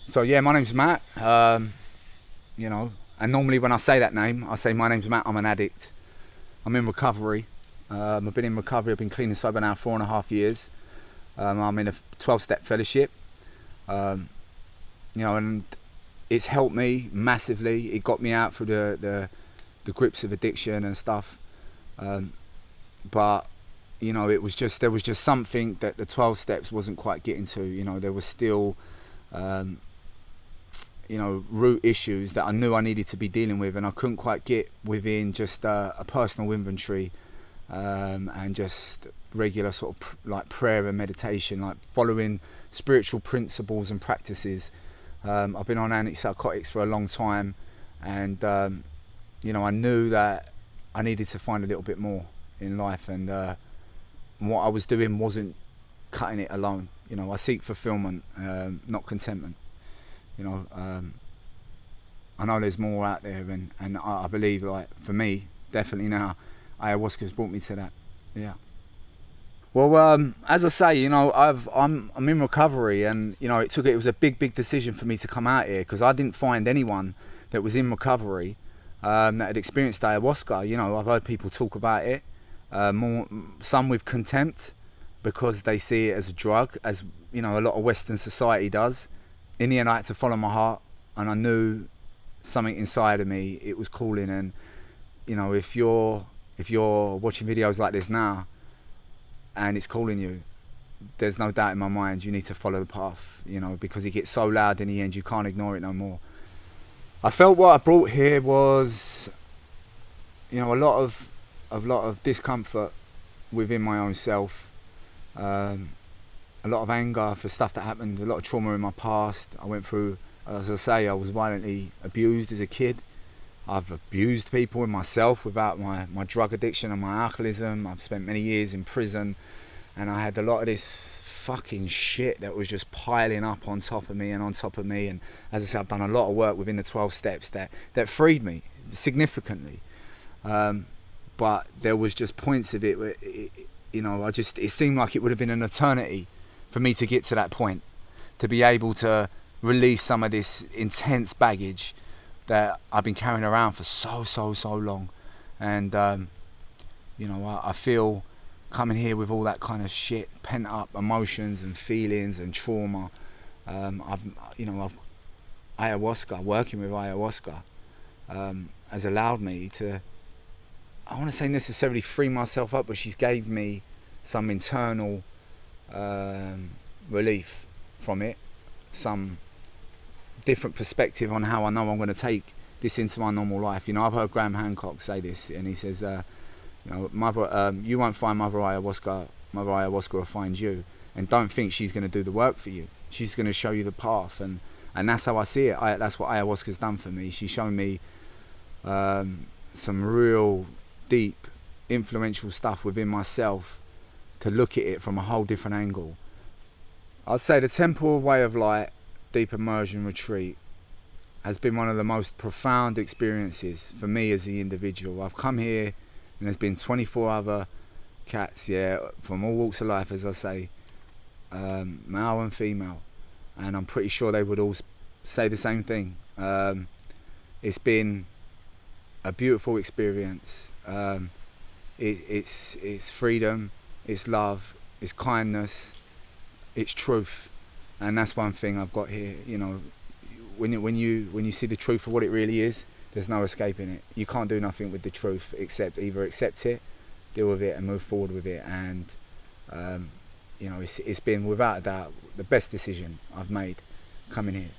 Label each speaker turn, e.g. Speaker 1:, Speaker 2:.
Speaker 1: So yeah, my name's Matt. And normally when I say that name, I say my name's Matt. I'm an addict. I'm in recovery. I've been in recovery. I've been clean and sober now 4.5 years. I'm in a 12-step fellowship. And it's helped me massively. It got me out through the grips of addiction and stuff. But there was just something that the 12 steps wasn't quite getting to. There was still root issues that I knew I needed to be dealing with, and I couldn't quite get within just a personal inventory and just regular sort of like prayer and meditation, like following spiritual principles and practices. I've been on antipsychotics for a long time, and I knew that I needed to find a little bit more in life, and what I was doing wasn't cutting it alone. I seek fulfillment, not contentment. I know there's more out there, and I believe, like, for me, definitely now, ayahuasca's brought me to that. Yeah. Well, as I say, I'm in recovery, and it was a big decision for me to come out here, because I didn't find anyone that was in recovery that had experienced ayahuasca. I've heard people talk about it, some with contempt, because they see it as a drug, as a lot of Western society does. In the end, I had to follow my heart, and I knew something inside of me, it was calling. And if you're watching videos like this now and it's calling you, there's no doubt in my mind you need to follow the path, because it gets so loud in the end you can't ignore it no more. I felt what I brought here was a lot of discomfort within my own self, a lot of anger for stuff that happened, a lot of trauma in my past. I went through, as I say, I was violently abused as a kid. I've abused people and myself without my drug addiction and my alcoholism. I've spent many years in prison, and I had a lot of this fucking shit that was just piling up on top of me and on top of me. And as I said, I've done a lot of work within the 12 steps that freed me significantly. But there was just points of it where, it seemed like it would have been an eternity for me to get to that point, to be able to release some of this intense baggage that I've been carrying around for so long. And I feel coming here with all that kind of shit, pent up emotions and feelings and trauma. Ayahuasca, working with ayahuasca, has allowed me to, I want to say necessarily free myself up, but she's gave me some internal relief from it, some different perspective on how I know I'm going to take this into my normal life. I've heard Graham Hancock say this, and he says, Mother, you won't find Mother Ayahuasca will find you, and don't think she's going to do the work for you. She's going to show you the path, and that's how I see it. That's what ayahuasca's done for me. She's shown me some real deep, influential stuff within myself, to look at it from a whole different angle. I'd say the Temple Way of Light Deep Immersion Retreat has been one of the most profound experiences for me as the individual. I've come here, and there's been 24 other cats, from all walks of life, as I say, male and female, and I'm pretty sure they would all say the same thing. It's been a beautiful experience. It's freedom, it's love, it's kindness, it's truth, and that's one thing I've got here. When you see the truth of what it really is, there's no escaping it. You can't do nothing with the truth except either accept it, deal with it, and move forward with it. And it's been without a doubt the best decision I've made coming here.